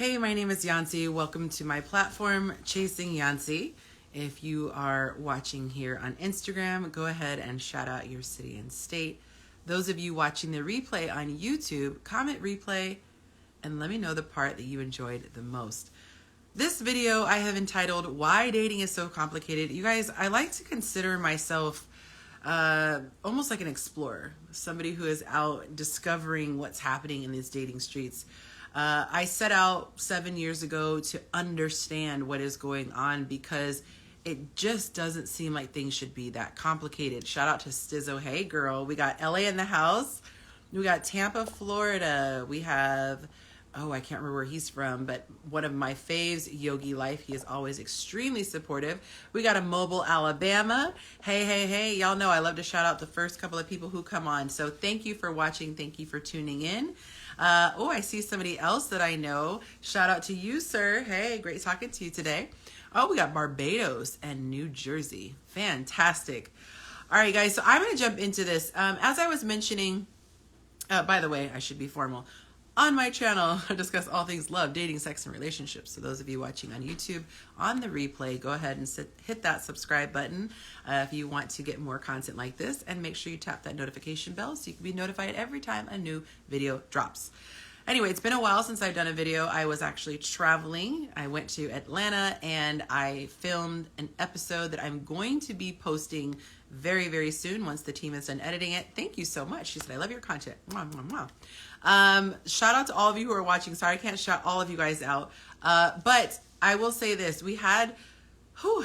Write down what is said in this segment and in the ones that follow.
Hey, my name is Yancy. Welcome to my platform, Chasing Yancy. If you are watching here on Instagram, go ahead and shout out your city and state. Those of you watching the replay on YouTube, comment replay and let me know the part that you enjoyed the most. This video I have entitled, Why Dating is So Complicated. You guys, I like to consider myself almost like an explorer, somebody who is out discovering what's happening in these dating streets. I set out 7 years ago to understand what is going on because it just doesn't seem like things should be that complicated. Shout out to Stizzo. Hey girl, we got LA in the house. We got Tampa, Florida. We have, I can't remember where he's from, but one of my faves, Yogi Life. He is always extremely supportive. We got a Mobile, Alabama. Hey. Y'all know I love to shout out the first couple of people who come on. So thank you for watching. Thank you for tuning in. I see somebody else that I know. Shout out to you, sir. Hey, great talking to you today. Oh, we got Barbados and New Jersey. Fantastic. All right, guys. So I'm going to jump into this. As I was mentioning, by the way, I should be formal. On my channel, I discuss all things love, dating, sex, and relationships. So those of you watching on YouTube, on the replay, go ahead and hit that subscribe button if you want to get more content like this. And make sure you tap that notification bell so you can be notified every time a new video drops. Anyway, it's been a while since I've done a video. I was actually traveling. I went to Atlanta and I filmed an episode that I'm going to be posting very, very soon once the team is done editing it. Thank you so much. She said, I love your content. Mwah, mwah, mwah. Shout out to all of you who are watching. Sorry, I can't shout all of you guys out. But I will say this. We had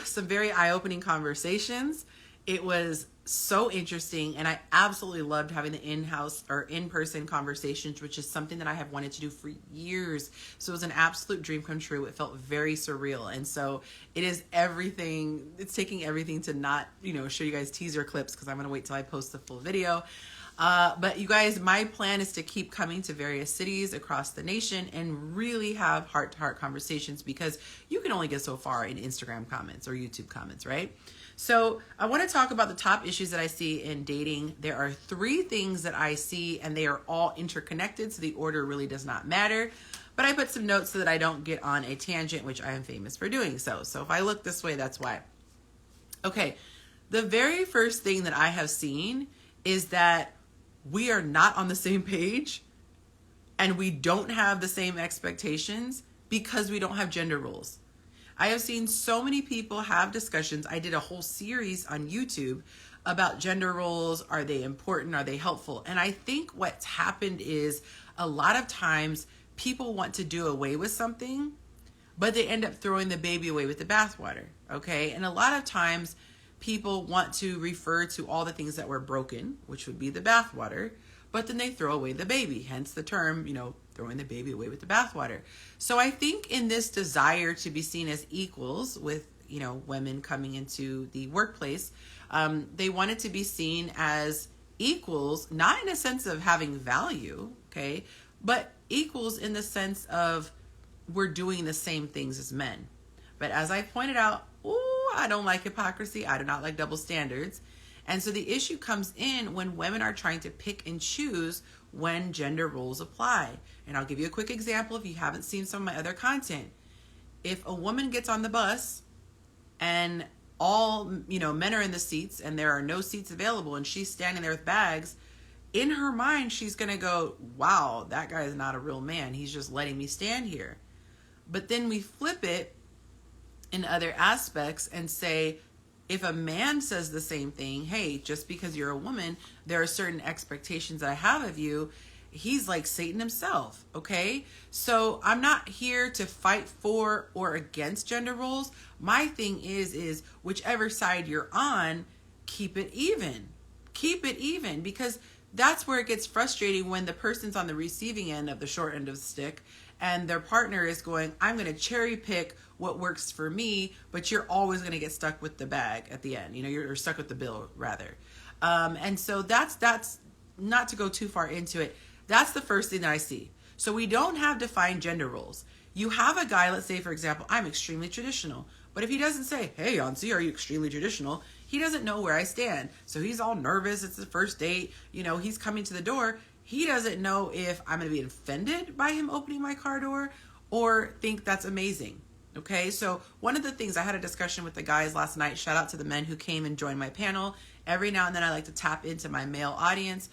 some very eye-opening conversations. It was so interesting, and I absolutely loved having the in-house or in-person conversations, which is something that I have wanted to do for years. So it was an absolute dream come true. It felt very surreal, and so it is everything. It's taking everything to not, show you guys teaser clips because I'm going to wait till I post the full video. But you guys, my plan is to keep coming to various cities across the nation and really have heart-to-heart conversations because you can only get so far in Instagram comments or YouTube comments, right? So I want to talk about the top issues that I see in dating. There are 3 things that I see and they are all interconnected, so the order really does not matter. But I put some notes so that I don't get on a tangent, which I am famous for doing so. So if I look this way, that's why. Okay, the very first thing that I have seen is that we are not on the same page and we don't have the same expectations because we don't have gender roles. I have seen so many people have discussions. I did a whole series on YouTube about gender roles. Are they important? Are they helpful? And I think what's happened is a lot of times people want to do away with something, but they end up throwing the baby away with the bathwater, okay? And a lot of times people want to refer to all the things that were broken, which would be the bathwater, but then they throw away the baby, hence the term, throwing the baby away with the bathwater. So I think in this desire to be seen as equals with, women coming into the workplace, they wanted to be seen as equals, not in a sense of having value, okay, but equals in the sense of we're doing the same things as men. But as I pointed out, I don't like hypocrisy. I do not like double standards. And so the issue comes in when women are trying to pick and choose when gender roles apply. And I'll give you a quick example if you haven't seen some of my other content. If a woman gets on the bus and all, men are in the seats and there are no seats available and she's standing there with bags, in her mind, she's going to go, wow, that guy is not a real man. He's just letting me stand here. But then we flip it in other aspects and say, if a man says the same thing, hey, just because you're a woman, there are certain expectations I have of you. He's like Satan himself, okay? So I'm not here to fight for or against gender roles. My thing is whichever side you're on, keep it even. Keep it even, because that's where it gets frustrating when the person's on the receiving end of the short end of the stick and their partner is going, I'm going to cherry pick what works for me, but you're always going to get stuck with the bag at the end. You're stuck with the bill rather. And so that's not to go too far into it. That's the first thing that I see. So we don't have defined gender roles. You have a guy, let's say, for example, I'm extremely traditional. But if he doesn't say, hey, Yancy, are you extremely traditional? He doesn't know where I stand. So he's all nervous. It's the first date. He's coming to the door. He doesn't know if I'm going to be offended by him opening my car door or think that's amazing. Okay, so one of the things, I had a discussion with the guys last night. Shout out to the men who came and joined my panel. Every now and then I like to tap into my male audience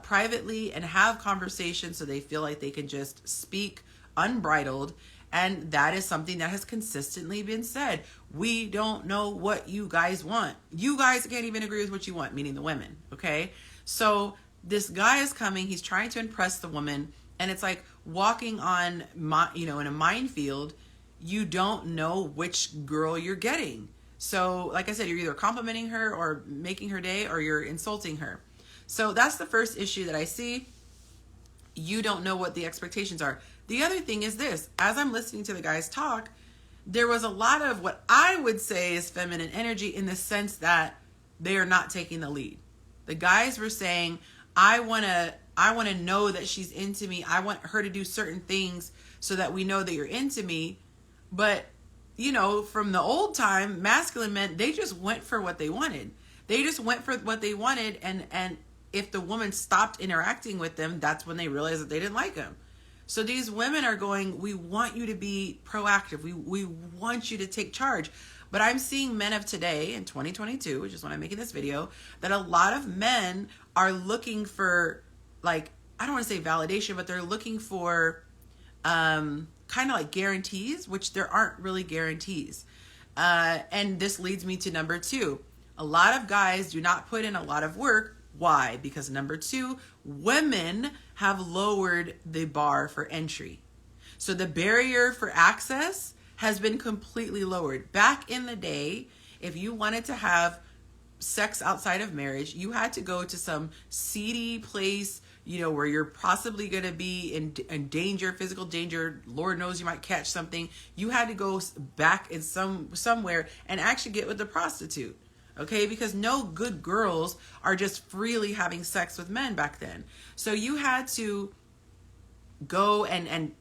privately and have conversations so they feel like they can just speak unbridled. And that is something that has consistently been said. We don't know what you guys want. You guys can't even agree with what you want, meaning the women. Okay, so this guy is coming. He's trying to impress the woman, and it's like walking on, in a minefield. You don't know which girl you're getting. So like I said, you're either complimenting her or making her day, or you're insulting her. So that's the first issue that I see. You don't know what the expectations are. The other thing is this: as I'm listening to the guys talk, there was a lot of what I would say is feminine energy, in the sense that they are not taking the lead. The guys were saying, I want to know that she's into me. I want her to do certain things so that we know that you're into me. But, from the old time, masculine men, they just went for what they wanted. They just went for what they wanted. And if the woman stopped interacting with them, that's when they realized that they didn't like them. So these women are going, we want you to be proactive. We want you to take charge. But I'm seeing men of today in 2022, which is when I'm making this video, that a lot of men are looking for, like, I don't want to say validation, but they're looking for kind of like guarantees, which there aren't really guarantees. And this leads me to number 2. A lot of guys do not put in a lot of work. Why? Because number 2, women have lowered the bar for entry. So the barrier for access has been completely lowered. Back in the day, if you wanted to have sex outside of marriage, you had to go to some seedy place, where you're possibly going to be in danger, physical danger. Lord knows you might catch something. You had to go back in somewhere and actually get with the prostitute. Okay, because no good girls are just freely having sex with men back then. So you had to go and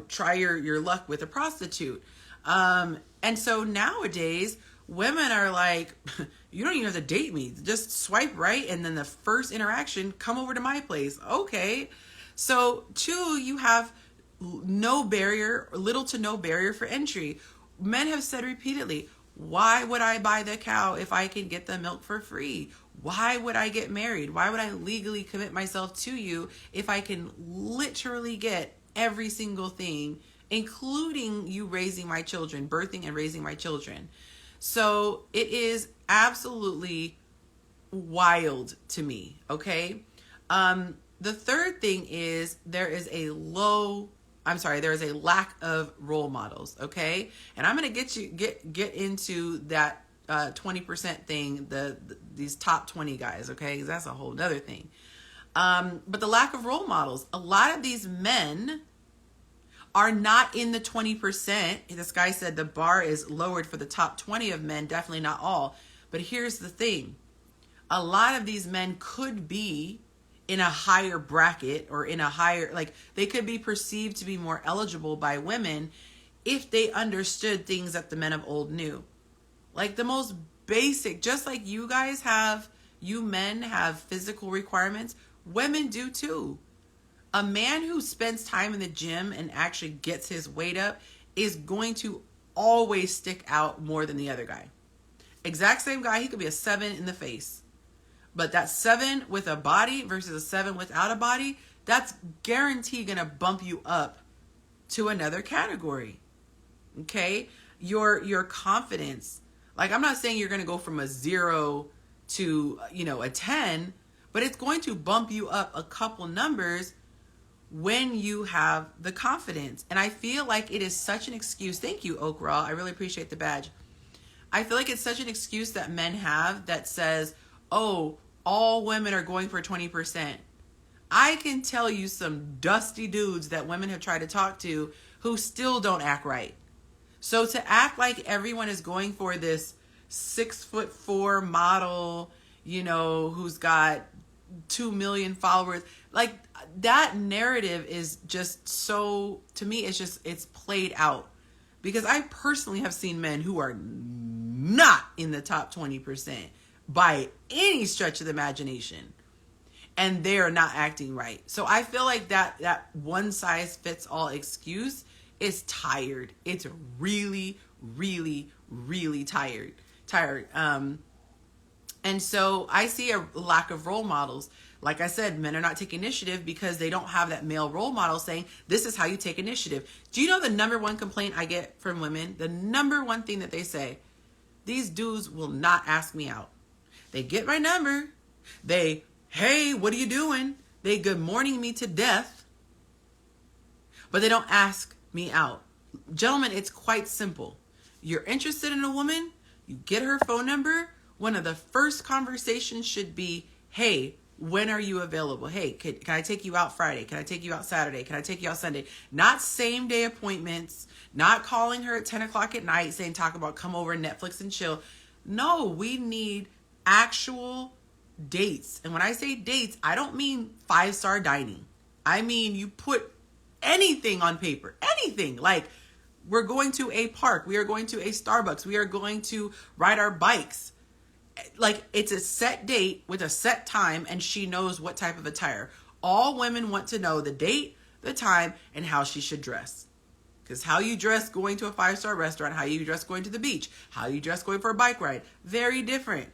try your luck with a prostitute. And so nowadays, women are like, you don't even have to date me. Just swipe right, and then the first interaction, come over to my place. Okay. So 2, you have no barrier, little to no barrier for entry. Men have said repeatedly, why would I buy the cow if I can get the milk for free? Why would I get married? Why would I legally commit myself to you if I can literally get every single thing, including you raising my children, birthing and raising my children? So it is absolutely wild to me. Okay. The third thing is there is a lack of role models. Okay. And I'm going to get into that 20% thing, these top 20 guys. Okay. That's a whole nother thing. But the lack of role models, a lot of these men are not in the 20%. This guy said the bar is lowered for the top 20 of men, definitely not all. But here's the thing. A lot of these men could be in a higher bracket, or in a higher, like, they could be perceived to be more eligible by women if they understood things that the men of old knew. Like the most basic, just like you men have physical requirements, women do too. A man who spends time in the gym and actually gets his weight up is going to always stick out more than the other guy. Exact same guy, he could be a 7 in the face. But that 7 with a body versus a 7 without a body, that's guaranteed going to bump you up to another category. Okay? Your confidence. Like, I'm not saying you're going to go from a 0 to, a 10, but it's going to bump you up a couple numbers when you have the confidence. And I feel like it is such an excuse. Thank you, Oak Raw. I really appreciate the badge. I feel like it's such an excuse that men have that says, oh, all women are going for 20%. I can tell you some dusty dudes that women have tried to talk to who still don't act right. So to act like everyone is going for this 6'4" model, who's got 2 million followers, like, that narrative is just so, to me, it's played out. Because I personally have seen men who are not in the top 20% by any stretch of the imagination, and they are not acting right. So I feel like that one size fits all excuse is tired. It's really, really, really tired. And so I see a lack of role models. Like I said, men are not taking initiative because they don't have that male role model saying, this is how you take initiative. Do you know the number one complaint I get from women? The number one thing that they say, these dudes will not ask me out. They get my number. They, hey, what are you doing? They good morning me to death. But they don't ask me out. Gentlemen, it's quite simple. You're interested in a woman, you get her phone number. One of the first conversations should be, hey, when are you available? Hey, can I take you out Friday? Can I take you out Saturday? Can I take you out Sunday? Not same day appointments, not calling her at 10 o'clock at night saying, talk about come over and Netflix and chill. No, we need actual dates. And when I say dates, I don't mean 5-star dining. I mean, you put anything on paper, anything. Like, we're going to a park. We are going to a Starbucks. We are going to ride our bikes. Like, it's a set date with a set time, and she knows what type of attire. All women want to know the date, the time, and how she should dress. Because how you dress going to a 5-star restaurant, how you dress going to the beach, how you dress going for a bike ride, very different.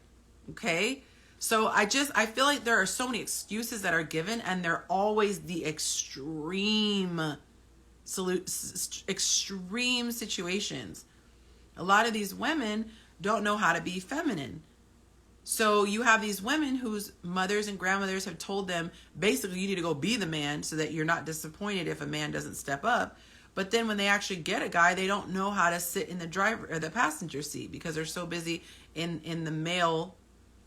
Okay? So I feel like there are so many excuses that are given, and they're always the extreme situations. A lot of these women don't know how to be feminine. So you have these women whose mothers and grandmothers have told them, basically, you need to go be the man so that you're not disappointed if a man doesn't step up. But then when they actually get a guy, they don't know how to sit in the driver or the passenger seat because they're so busy in the male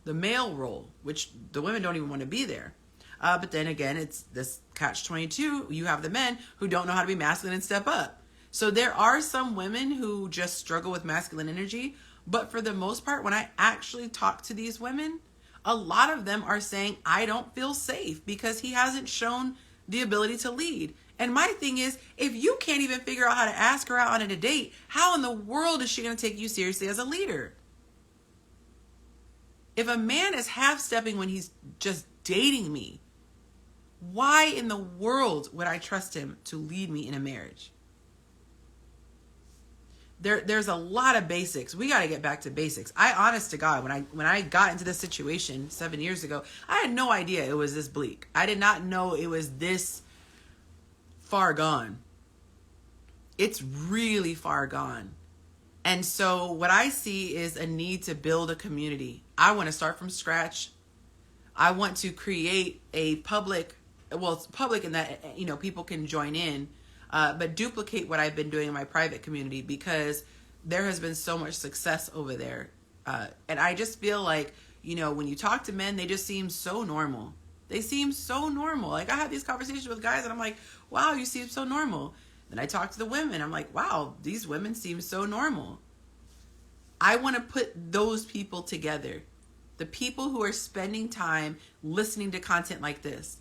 role, which the women don't even want to be there. But then again, it's this catch-22. You have the men who don't know how to be masculine and step up. So there are some women who just struggle with masculine energy. But for the most part, when I actually talk to these women, a lot of them are saying, I don't feel safe because he hasn't shown the ability to lead. And my thing is, if you can't even figure out how to ask her out on a date, how in the world is she going to take you seriously as a leader? If a man is half-stepping when he's just dating me, why in the world would I trust him to lead me in a marriage? There's a lot of basics. We got to get back to basics. Honest to God, when I got into this situation 7 years ago, I had no idea it was this bleak. I did not know it was this far gone. It's really far gone. And so what I see is a need to build a community. I want to start from scratch. I want to create a public, well, it's public in that, people can join in. But duplicate what I've been doing in my private community because there has been so much success over there. And I just feel like, when you talk to men, they just seem so normal. They seem so normal. Like, I have these conversations with guys and I'm like, wow, you seem so normal. Then I talk to the women. I'm like, wow, these women seem so normal. I want to put those people together. The people who are spending time listening to content like this.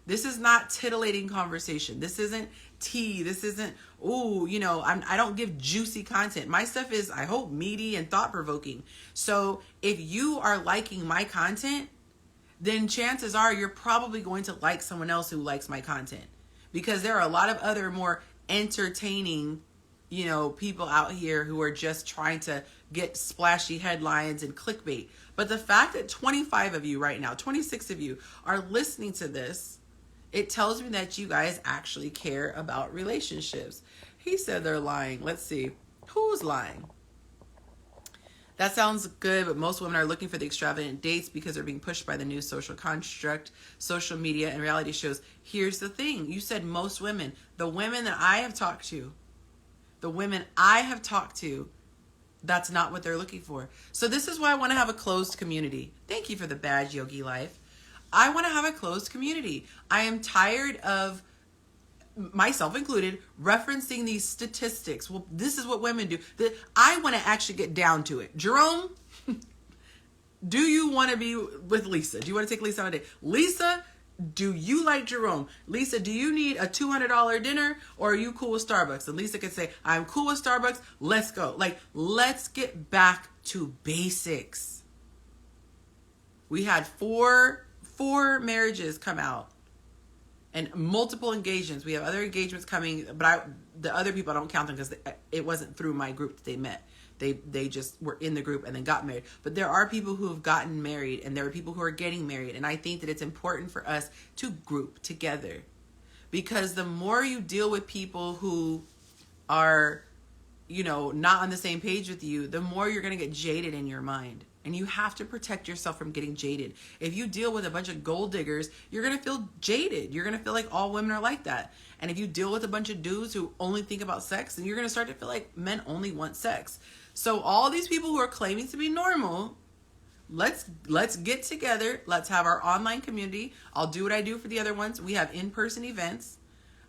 This is not titillating conversation. This isn't tea. This isn't, I don't give juicy content. My stuff is, I hope, meaty and thought-provoking. So if you are liking my content, then chances are you're probably going to like someone else who likes my content. Because there are a lot of other more entertaining, people out here who are just trying to get splashy headlines and clickbait. But the fact that 25 of you right now, 26 of you are listening to this, it tells me that you guys actually care about relationships. He said they're lying. Let's see. Who's lying? That sounds good, but most women are looking for the extravagant dates because they're being pushed by the new social construct, social media, and reality shows. Here's the thing. You said most women. The women that I have talked to, that's not what they're looking for. So this is why I want to have a closed community. Thank you for the badge, Yogi Life. I want to have a closed community. I am tired of, myself included, referencing these statistics. Well, this is what women do. I want to actually get down to it. Jerome, do you want to be with Lisa? Do you want to take Lisa on a date? Lisa, do you like Jerome? Lisa, do you need a $200 dinner or are you cool with Starbucks? And Lisa could say, I'm cool with Starbucks. Let's go. Let's get back to basics. We had four marriages come out and multiple engagements. We have other engagements coming, but the other people, I don't count them because it wasn't through my group that they met. They just were in the group and then got married. But there are people who have gotten married, and there are people who are getting married. And I think that it's important for us to group together, because the more you deal with people who are, not on the same page with you, the more you're going to get jaded in your mind. And you have to protect yourself from getting jaded. If you deal with a bunch of gold diggers, you're going to feel jaded. You're going to feel like all women are like that. And if you deal with a bunch of dudes who only think about sex, then you're going to start to feel like men only want sex. So all these people who are claiming to be normal, let's get together. Let's have our online community. I'll do what I do for the other ones. We have in-person events.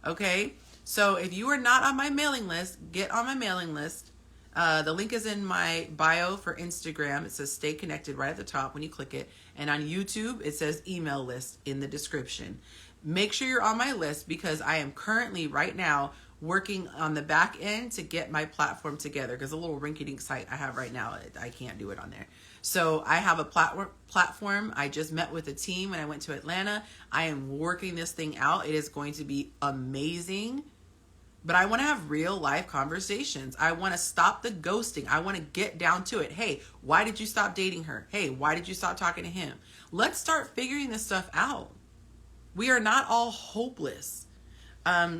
Okay? So if you are not on my mailing list, get on my mailing list. The link is in my bio for Instagram. It says stay connected right at the top when you click it. And on YouTube, it says email list in the description. Make sure you're on my list, because I am currently right now working on the back end to get my platform together, because a little rinky-dink site I have right now, I can't do it on there. So I have a platform. I just met with a team when I went to Atlanta. I am working this thing out. It is going to be amazing. But I want to have real life conversations. I want to stop the ghosting. I want to get down to it. Hey, why did you stop dating her? Hey, why did you stop talking to him? Let's start figuring this stuff out. We are not all hopeless.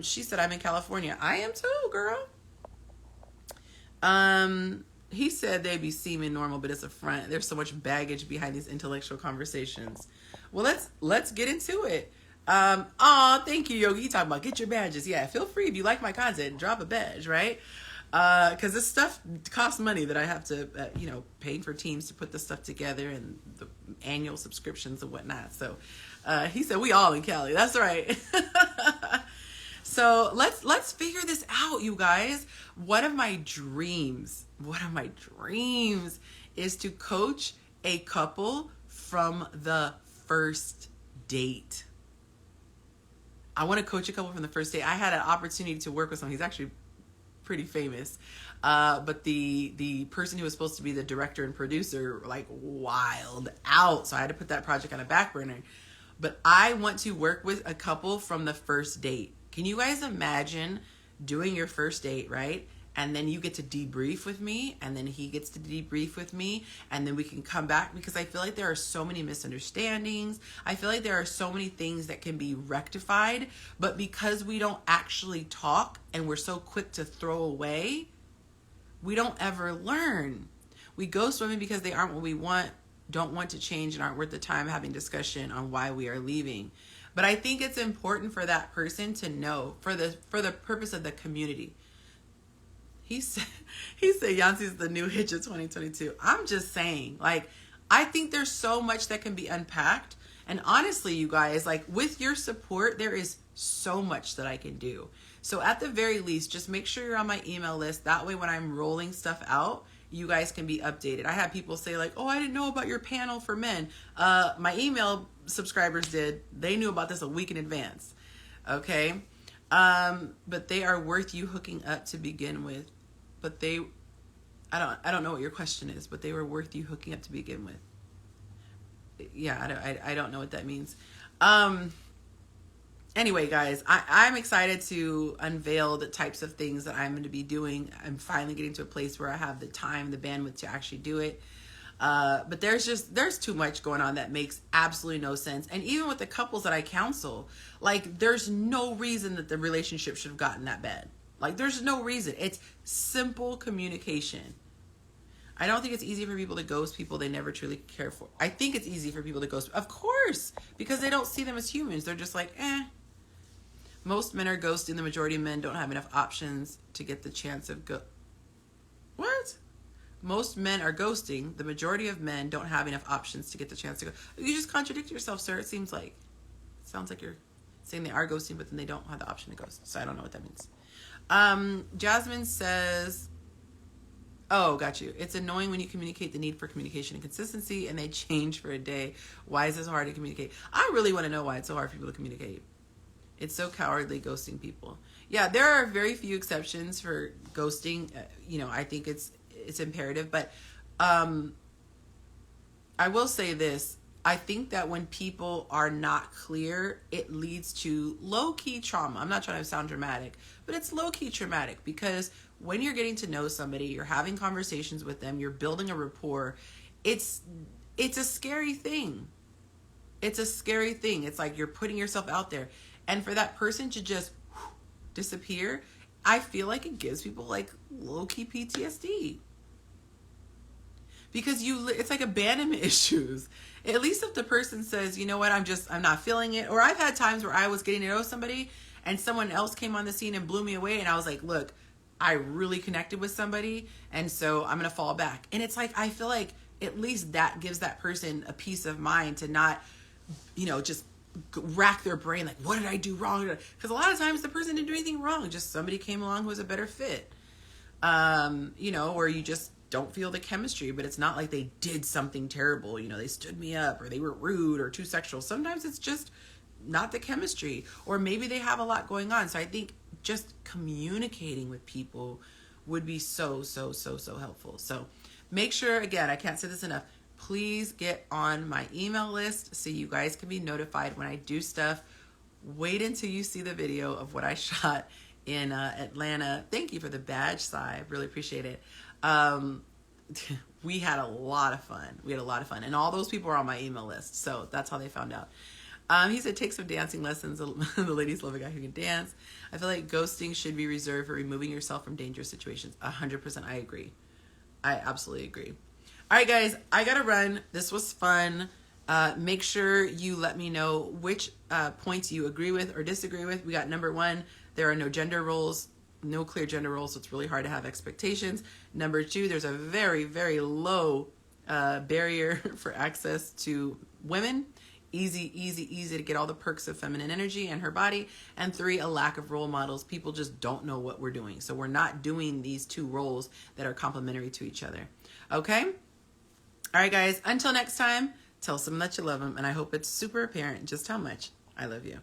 She said, I'm in California. I am too, girl. He said they'd be seeming normal, but it's a front. There's so much baggage behind these intellectual conversations. Well, let's get into it. Thank you, Yogi. He talking about get your badges. Yeah, feel free if you like my content, drop a badge, right? Because this stuff costs money that I have to, pay for teams to put this stuff together, and the annual subscriptions and whatnot. So, he said we all in Cali. That's right. So let's figure this out, you guys. One of my dreams is to coach a couple from the first date. I want to coach a couple from the first date. I had an opportunity to work with someone. He's actually pretty famous. But the person who was supposed to be the director and producer, wild out. So I had to put that project on a back burner. But I want to work with a couple from the first date. Can you guys imagine doing your first date, right? And then you get to debrief with me, and then he gets to debrief with me, and then we can come back, because I feel like there are so many misunderstandings. I feel like there are so many things that can be rectified, but because we don't actually talk and we're so quick to throw away, we don't ever learn. We ghost women because they aren't what we want, don't want to change, and aren't worth the time having discussion on why we are leaving. But I think it's important for that person to know, for the purpose of the community. He said Yonci's the new hitch of 2022. I'm just saying, I think there's so much that can be unpacked. And honestly, you guys, with your support, there is so much that I can do. So at the very least, just make sure you're on my email list. That way, when I'm rolling stuff out, you guys can be updated. I have people say oh, I didn't know about your panel for men. My email subscribers did. They knew about this a week in advance. Okay. But they are worth you hooking up to begin with. But I don't know what your question is, but they were worth you hooking up to begin with. Yeah, I don't know what that means. Anyway, guys, I'm excited to unveil the types of things that I'm going to be doing. I'm finally getting to a place where I have the time, the bandwidth to actually do it. But there's too much going on that makes absolutely no sense. And even with the couples that I counsel, there's no reason that the relationship should have gotten that bad. There's no reason. It's simple communication. I don't think it's easy for people to ghost people they never truly care for. I think it's easy for people to ghost. Of course, because they don't see them as humans. They're just Most men are ghosting. The majority of men don't have enough options to get the chance of What? Most men are ghosting. The majority of men don't have enough options to get the chance to go. You just contradict yourself, sir. It sounds like you're saying they are ghosting, but then they don't have the option to ghost. So I don't know what that means. Jasmine says, oh, got you. It's annoying when you communicate the need for communication and consistency and they change for a day. Why is this hard to communicate? I really want to know why it's so hard for people to communicate. It's so cowardly ghosting people. Yeah, there are very few exceptions for ghosting. I think it's imperative, but I will say this. I think that when people are not clear, it leads to low-key trauma. I'm not trying to sound dramatic, but it's low-key traumatic, because when you're getting to know somebody, you're having conversations with them, you're building a rapport, it's a scary thing. It's a scary thing. It's like you're putting yourself out there. And for that person to just disappear, I feel like it gives people like low-key PTSD. Because it's like abandonment issues. At least if the person says, you know what, I'm not feeling it. Or I've had times where I was getting to know somebody and someone else came on the scene and blew me away. And I was like, look, I really connected with somebody, and so I'm going to fall back. And it's like, I feel like at least that gives that person a peace of mind to not, just rack their brain like, what did I do wrong? Because a lot of times the person didn't do anything wrong. Just somebody came along who was a better fit. Or you just don't feel the chemistry, but it's not like they did something terrible. They stood me up, or they were rude or too sexual. Sometimes it's just not the chemistry, or maybe they have a lot going on. So I think just communicating with people would be so helpful. So make sure, again, I can't say this enough, please get on my email list so you guys can be notified when I do stuff. Wait until you see the video of what I shot in Atlanta. Thank you for the badge, Sai. I really appreciate it. We had a lot of fun. And all those people are on my email list. So that's how they found out. He said, take some dancing lessons. The ladies love a guy who can dance. I feel like ghosting should be reserved for removing yourself from dangerous situations. 100%. I agree. I absolutely agree. All right, guys, I got to run. This was fun. Make sure you let me know which points you agree with or disagree with. We got number 1, there are no gender roles, no clear gender roles, so it's really hard to have expectations. Number 2, there's a very, very low barrier for access to women. Easy to get all the perks of feminine energy and her body. And 3, a lack of role models. People just don't know what we're doing. So we're not doing these 2 roles that are complementary to each other. Okay? All right, guys. Until next time, tell someone that you love them. And I hope it's super apparent just how much I love you.